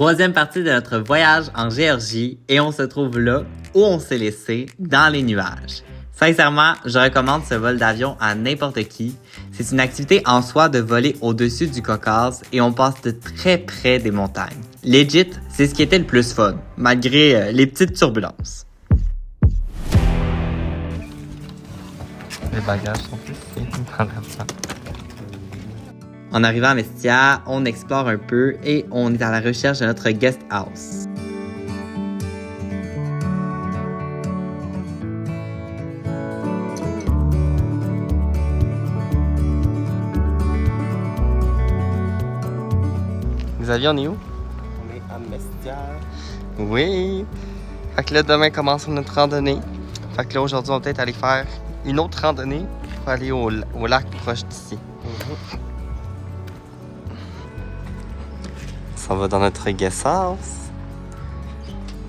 Troisième partie de notre voyage en Géorgie et on se trouve là où on s'est laissé, dans les nuages. Sincèrement, je recommande ce vol d'avion à n'importe qui. C'est une activité en soi de voler au-dessus du Caucase et on passe de très près des montagnes. Legit, c'est ce qui était le plus fun, malgré les petites turbulences. Les bagages sont ici, dans l'avion. En arrivant à Mestia, on explore un peu et on est à la recherche de notre guest house. Xavier, on est où? On est à Mestia. Oui! Fait que là, demain commence notre randonnée. Fait que là, aujourd'hui, on va peut-être aller faire une autre randonnée pour aller au lac proche d'ici. On va dans notre guest house.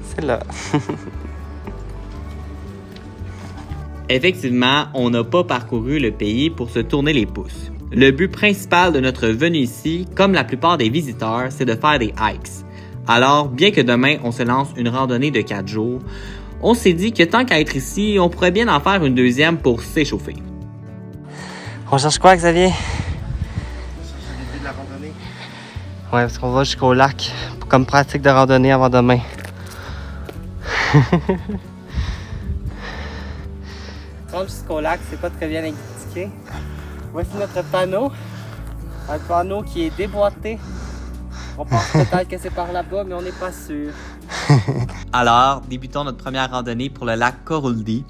C'est là. Effectivement, on n'a pas parcouru le pays pour se tourner les pouces. Le but principal de notre venue ici, comme la plupart des visiteurs, c'est de faire des hikes. Alors, bien que demain on se lance une randonnée de 4 jours, on s'est dit que tant qu'à être ici, on pourrait bien en faire une deuxième pour s'échauffer. On cherche quoi, Xavier? On cherche le début de la randonnée. Ouais, parce qu'on va jusqu'au lac comme pratique de randonnée avant demain. Rendre jusqu'au lac, c'est pas très bien indiqué. Voici notre panneau. Un panneau qui est déboîté. On pense peut-être que c'est par là-bas, mais on n'est pas sûr. Alors, débutons notre première randonnée pour le lac Coruldi.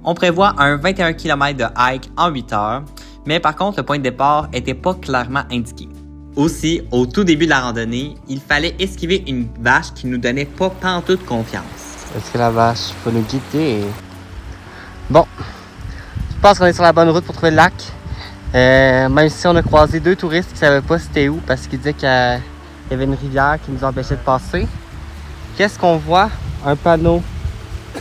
On prévoit un 21 km de hike en 8 heures, mais par contre, le point de départ n'était pas clairement indiqué. Aussi, au tout début de la randonnée, il fallait esquiver une vache qui nous donnait pas pantoute confiance. Est-ce que la vache peut nous guider? Bon, je pense qu'on est sur la bonne route pour trouver le lac. Même si on a croisé 2 touristes qui ne savaient pas c'était où parce qu'ils disaient qu'il y avait une rivière qui nous empêchait de passer. Qu'est-ce qu'on voit? Un panneau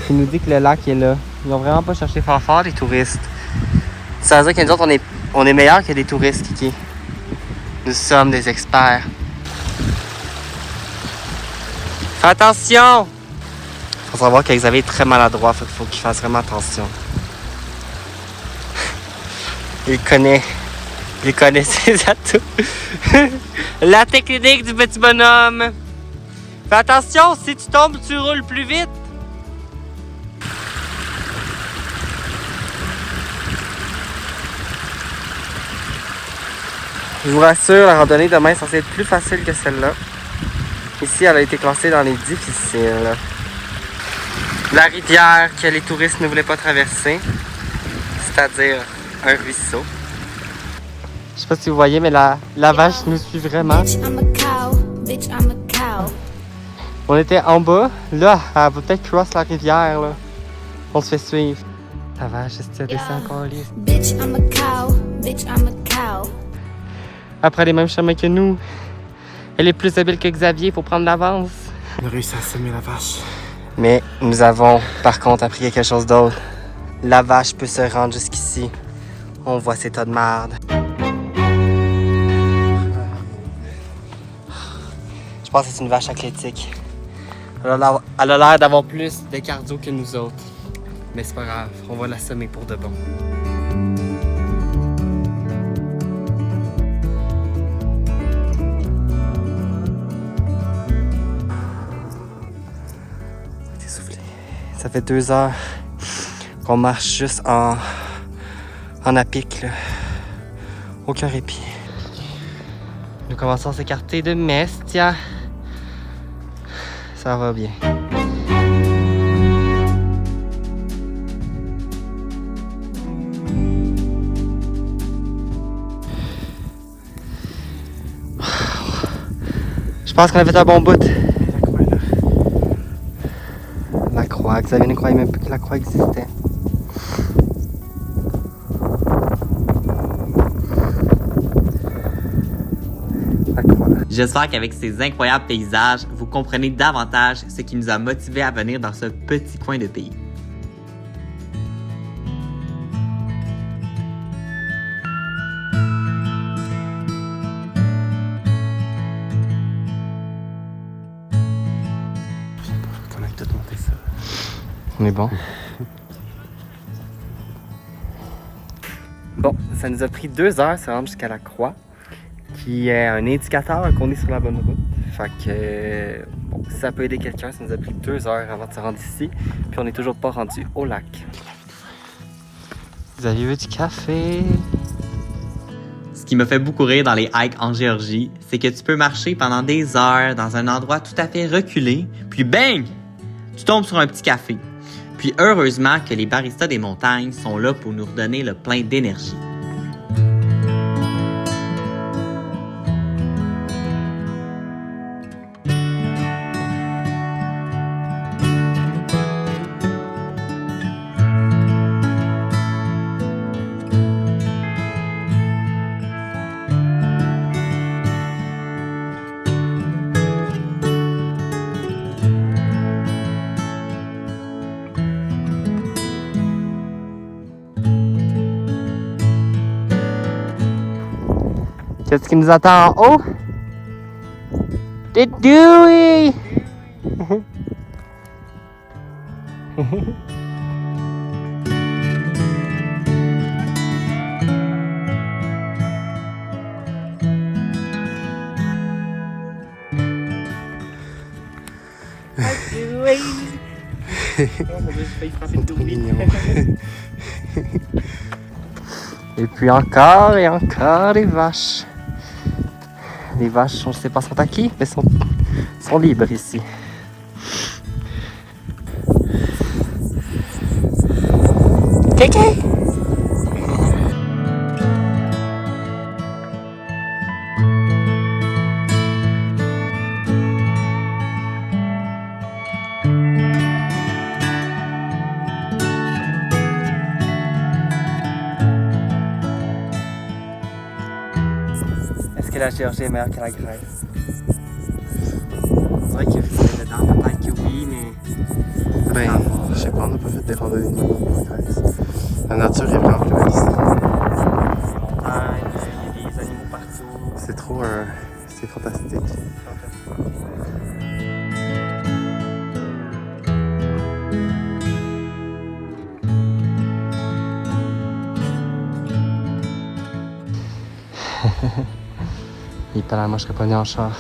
qui nous dit que le lac est là. Ils n'ont vraiment pas cherché fort les touristes. Ça veut dire que nous autres, on est meilleurs que les touristes, Kiki. Nous sommes des experts. Fais attention! Faut savoir que Xavier est très maladroit, il faut qu'il fasse vraiment attention. Il connaît ses atouts. La technique du petit bonhomme. Fais attention, si tu tombes, tu roules plus vite. Je vous rassure, la randonnée demain est censée être plus facile que celle-là. Ici, elle a été classée dans les difficiles. La rivière que les touristes ne voulaient pas traverser, c'est-à-dire un ruisseau. Je sais pas si vous voyez, mais la vache nous suit vraiment. On était en bas, là, elle va peut-être cross la rivière, là. On se fait suivre. La vache, est-ce qu'elle descend encore, Lise? Après les mêmes chemins que nous. Elle est plus habile que Xavier, faut prendre l'avance. On a réussi à semer la vache. Mais nous avons, par contre, appris quelque chose d'autre. La vache peut se rendre jusqu'ici. On voit ces tas de marde. Je pense que c'est une vache athlétique. Elle a l'air d'avoir plus de cardio que nous autres. Mais c'est pas grave, on va la semer pour de bon. T'es soufflé. Ça fait 2 heures qu'on marche juste en à pic, là. Aucun répit. Nous commençons à s'écarter de Mestia. Ça va bien. Je pense qu'on a fait un bon bout. La croix. Xavier ne croyait même pas que la croix existait. J'espère qu'avec ces incroyables paysages, vous comprenez davantage ce qui nous a motivés à venir dans ce petit coin de pays. On est bon. Bon, ça nous a pris 2 heures se rendre jusqu'à la croix, qui est un indicateur qu'on est sur la bonne route. Fait que, bon, si ça peut aider quelqu'un, ça nous a pris 2 heures avant de se rendre ici, puis on n'est toujours pas rendu au lac. Vous avez vu du café? Ce qui m'a fait beaucoup rire dans les hikes en Géorgie, c'est que tu peux marcher pendant des heures dans un endroit tout à fait reculé, puis bang! Tu tombes sur un petit café. Puis heureusement que les baristas des montagnes sont là pour nous redonner le plein d'énergie. Qu'est-ce qui nous attend en haut? Dewey! Et puis encore et encore des vaches. Les vaches, je ne sais pas sont à qui, mais sont libres ici. Kéké! Est-ce que la Géorgie est meilleure que la Grèce? C'est vrai qu'il y a fait dedans, peut-être que oui, mais... Ben, je sais pas, on n'a pas fait des randonnées en Grèce. La nature est vraiment plus belle ici. Les montagnes, il y a des animaux partout. C'est trop... c'est fantastique. Et pas là, moi je serais pas venu en char.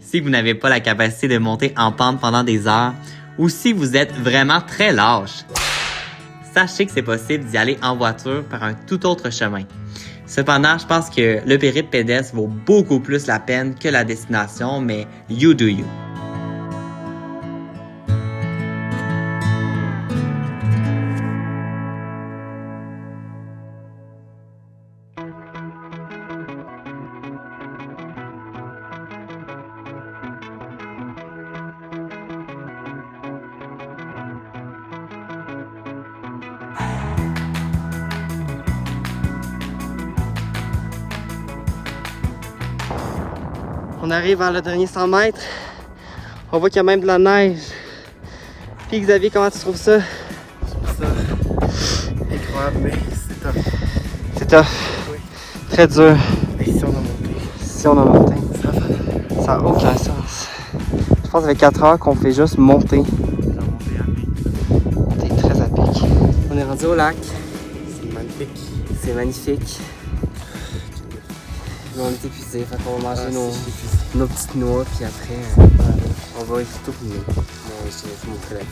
Si vous n'avez pas la capacité de monter en pente pendant des heures, ou si vous êtes vraiment très lâche, sachez que c'est possible d'y aller en voiture par un tout autre chemin. Cependant, je pense que le périple pédestre vaut beaucoup plus la peine que la destination, mais you do you. On arrive vers le dernier 100 mètres. On voit qu'il y a même de la neige. Puis Xavier, comment tu trouves ça? Ça, incroyable, mais c'est tough. C'est tough. Oui. Très dur. Et si on a monté? Si on a monté. Ça va. Ça n'a aucun sens. Je pense que ça fait 4 heures qu'on fait juste monter. On a monté à pic. Monter très à pic. On est rendu au lac. C'est magnifique. C'est magnifique. Mais on est épuisé, fait qu'on va manger Ah, nos petites noix, puis après, on va y tourner. Mais je vais vous montrer la vie.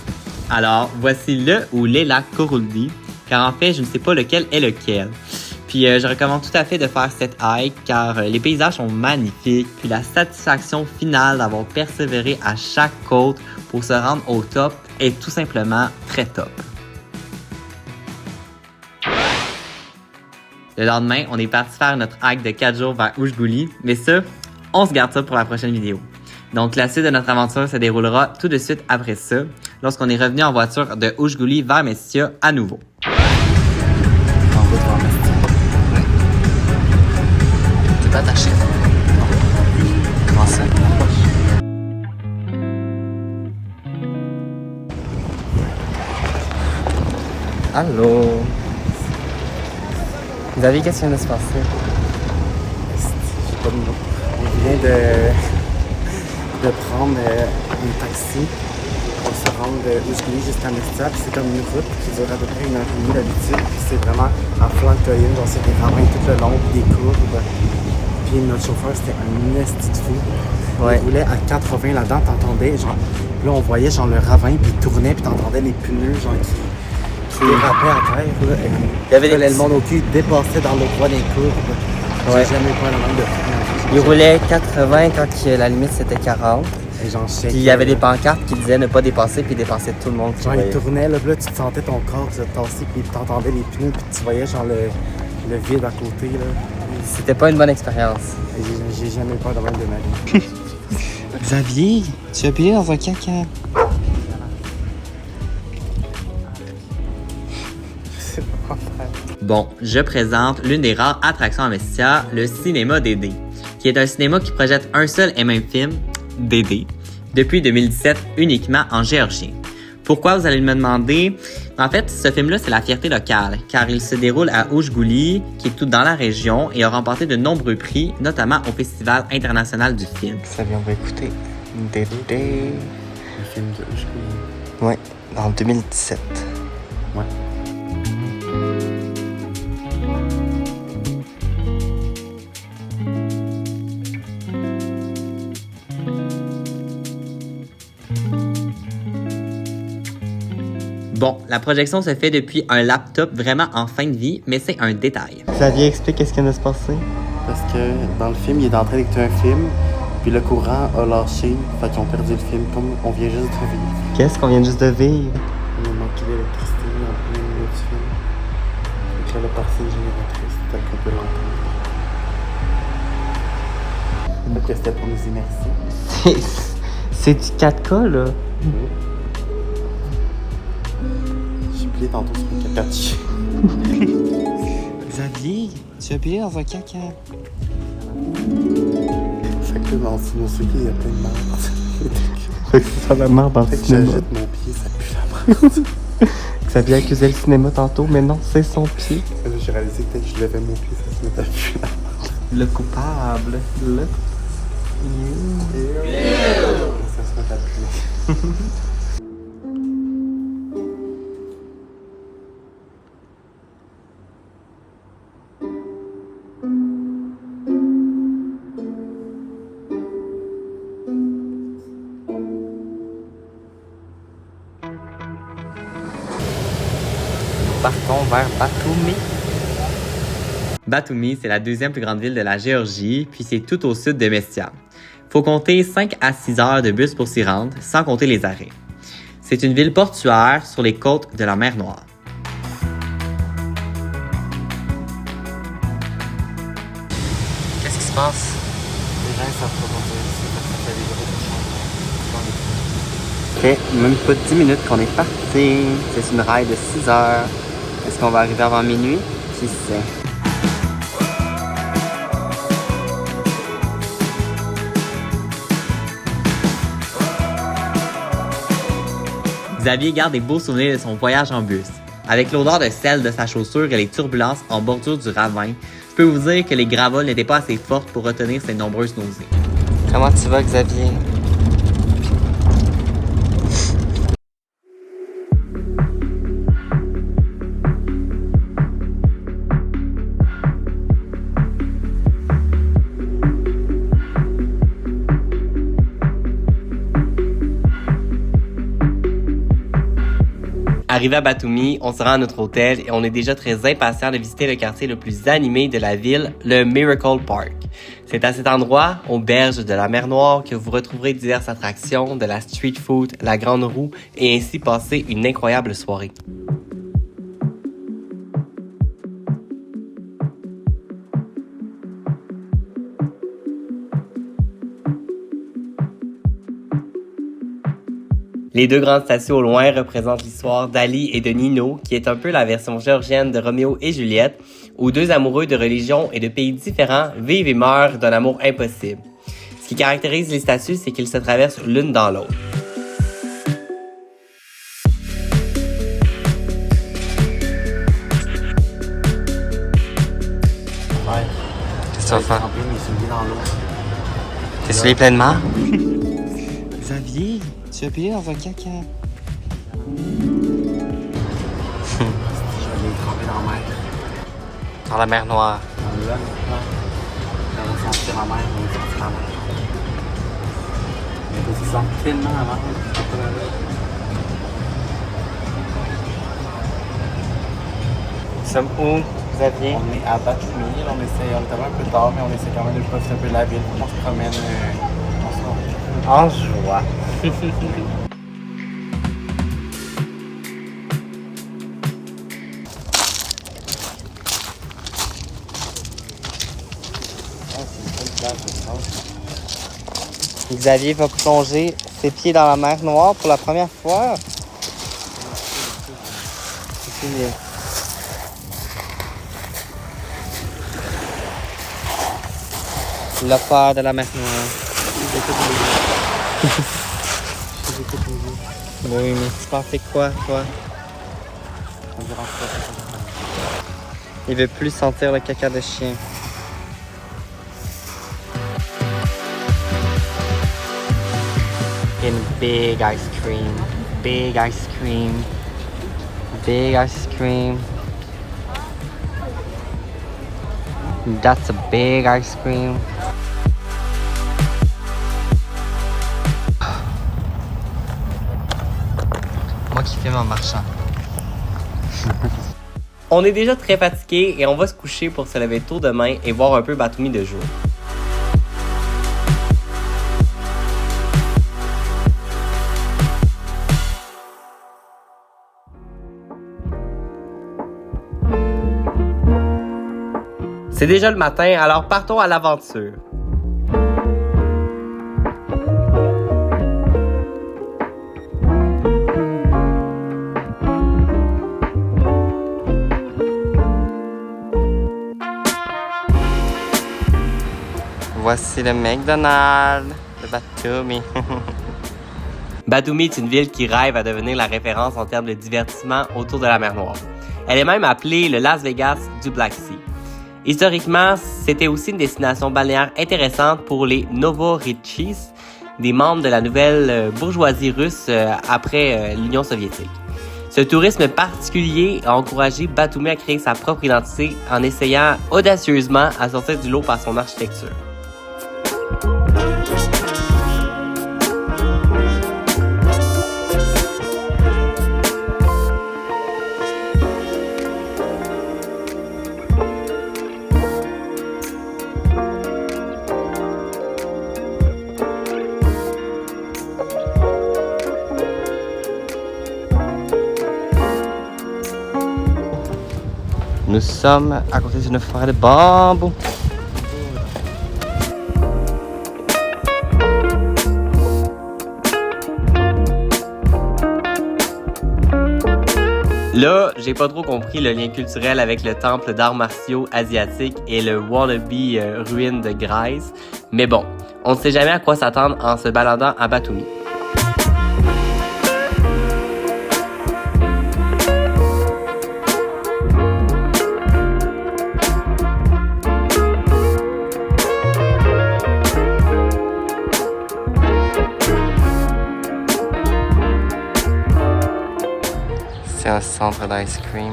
Alors, voici le ou les lacs Kuruldi, car en fait, je ne sais pas lequel est lequel. Puis je recommande tout à fait de faire cette hike, car les paysages sont magnifiques, puis la satisfaction finale d'avoir persévéré à chaque côte pour se rendre au top est tout simplement très top. Le lendemain, on est parti faire notre hike de 4 jours vers Oujgouli, mais ça, on se garde ça pour la prochaine vidéo. Donc la suite de notre aventure se déroulera tout de suite après ça, lorsqu'on est revenu en voiture de Oujgouli vers Mestia à nouveau. En route vers Mestia. Ouais. T'es pas attaché? Comment ça? Allô? David, qu'est-ce qui vient de se passer? J'ai pas de nom. On vient de prendre un taxi pour se rendre d'Oushkouni jusqu'à Mestia. Puis c'est comme une route qui dure à peu près 1h30 d'habitude. Puis c'est vraiment en flanc de colline, genre c'est des ravins tout le long, puis des courbes. Puis notre chauffeur, c'était un esti de fou. Ouais. Il roulait à 80 là-dedans, t'entendais, genre, là on voyait genre le ravin, puis il tournait, puis t'entendais les pneus, genre, qui dérapaient à terre, là. Il y avait des le monde au cul, il dépassait dans le droit des courbes. Ouais. J'ai jamais eu le même de fou. Il roulait 80 quand la limite c'était 40. Et genre, Puis il y avait des pancartes qui disaient ne pas dépasser, puis dépasser tout le monde. genre, il tournait, là, tu te sentais ton corps se tasser, puis t'entendais les pneus, puis tu voyais genre le vide à côté, là. C'était pas une bonne expérience. Et j'ai jamais eu peur de même de ma vie. Xavier, tu as payé dans un caca. Bon, je présente l'une des rares attractions à Mestia, le cinéma Dédé, qui est un cinéma qui projette un seul et même film, Dédé, depuis 2017 uniquement en géorgien. Pourquoi, vous allez me demander? En fait, ce film-là, c'est la fierté locale, car il se déroule à Oushgouli, qui est tout dans la région, et a remporté de nombreux prix, notamment au Festival international du film. Xavier, on va écouter Dédé. Le film de Oushkouni. Ouais, en 2017. Ouais. Bon, la projection se fait depuis un laptop vraiment en fin de vie, mais c'est un détail. Xavier, explique qu'est-ce qui vient de se passer. Parce que dans le film, il est en train d'écouter un film, puis le courant a lâché, fait qu'ils ont perdu le film, comme on vient juste de vivre. Qu'est-ce qu'on vient juste de vivre? Il a manqué l'électricité en plein milieu du film. Donc là, le parti génératrice, tel qu'on peut l'entendre. Peut-être que c'était pour nous immerser. C'est du 4K, là. J'ai plié tantôt sur un cacachi. Xavier, tu as payé dans un caca. Fait que là, dans nos souliers, il y a plein de merde. Fait que c'est ça la merde dans le Fait que cinéma. j'agite mon pied, ça pue la merde. Xavier accusait le cinéma tantôt, mais non, c'est son pied. Là, j'ai réalisé que dès que je levais mon pied, ça se mettait à puer la merde. Le coupable. Le... Ça se mettait à puer. Partons vers Batumi. Batumi, c'est la deuxième plus grande ville de la Géorgie, puis c'est tout au sud de Mestia. Faut compter 5 à 6 heures de bus pour s'y rendre, sans compter les arrêts. C'est une ville portuaire sur les côtes de la mer Noire. Qu'est-ce qui se passe? Les gens, ils savent pas conduire ici parce que ça fait des gros bouchons. Ok, même pas 10 minutes qu'on est parti. C'est une raille de 6 heures. Est-ce qu'on va arriver avant minuit? Qui sait? Xavier garde des beaux souvenirs de son voyage en bus. Avec l'odeur de sel de sa chaussure et les turbulences en bordure du ravin, je peux vous dire que les gravats n'étaient pas assez fortes pour retenir ses nombreuses nausées. Comment tu vas, Xavier? Arrivé à Batumi, on se rend à notre hôtel et on est déjà très impatient de visiter le quartier le plus animé de la ville, le Miracle Park. C'est à cet endroit, aux berges de la mer Noire, que vous retrouverez diverses attractions, de la street food, la grande roue et ainsi passer une incroyable soirée. Les deux grandes statues au loin représentent l'histoire d'Ali et de Nino, qui est un peu la version géorgienne de Roméo et Juliette, où deux amoureux de religions et de pays différents vivent et meurent d'un amour impossible. Ce qui caractérise les statues, c'est qu'ils se traversent l'une dans l'autre. Qu'est-ce que tu vas faire? Tremper mes souliers dans l'eau. T'es souliers pleinement? Xavier, tu as payé dans un caca. Sur la mer Noire. Là, on va sentir la mer, on va sentir la mer. Mais ça sent tellement la mer. Nous sommes où, Xavier? On est à Batumi, on est un peu tard, mais on essaie quand même de profiter un peu de la ville. On se promène, En joie. Xavier va plonger ses pieds dans la mer Noire pour la première fois. C'est fini. Le peur de la mer Noire. Oui, mais tu pensais quoi, toi? Il veut plus sentir le caca de chien. In big ice cream, big ice cream, big ice cream. That's a big ice cream. Moi qui filme en marchant. On est déjà très fatigué et on va se coucher pour se lever tôt demain et voir un peu Batumi de jour. C'est déjà le matin, alors partons à l'aventure. Voici le McDonald's de Batumi. Batumi est une ville qui rêve à devenir la référence en termes de divertissement autour de la mer Noire. Elle est même appelée le Las Vegas du Black Sea. Historiquement, c'était aussi une destination balnéaire intéressante pour les Novorichis, des membres de la nouvelle bourgeoisie russe après l'Union soviétique. Ce tourisme particulier a encouragé Batumi à créer sa propre identité en essayant audacieusement à sortir du lot par son architecture. Nous sommes à côté d'une forêt de bambou. Là, j'ai pas trop compris le lien culturel avec le temple d'arts martiaux asiatique et le wannabe ruine de Grèce. Mais bon, on ne sait jamais à quoi s'attendre en se baladant à Batumi. C'est un centre d'ice cream.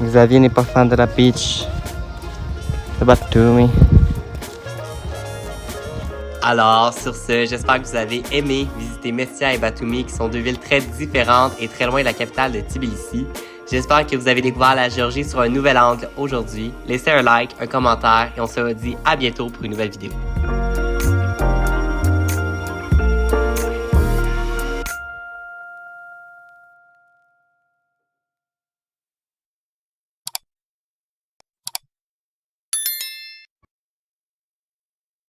Xavier n'est pas fan de la beach de Batumi. Alors, sur ce, j'espère que vous avez aimé visiter Mestia et Batumi, qui sont deux villes très différentes et très loin de la capitale de Tbilissi. J'espère que vous avez découvert la Géorgie sur un nouvel angle aujourd'hui. Laissez un like, un commentaire et on se dit à bientôt pour une nouvelle vidéo.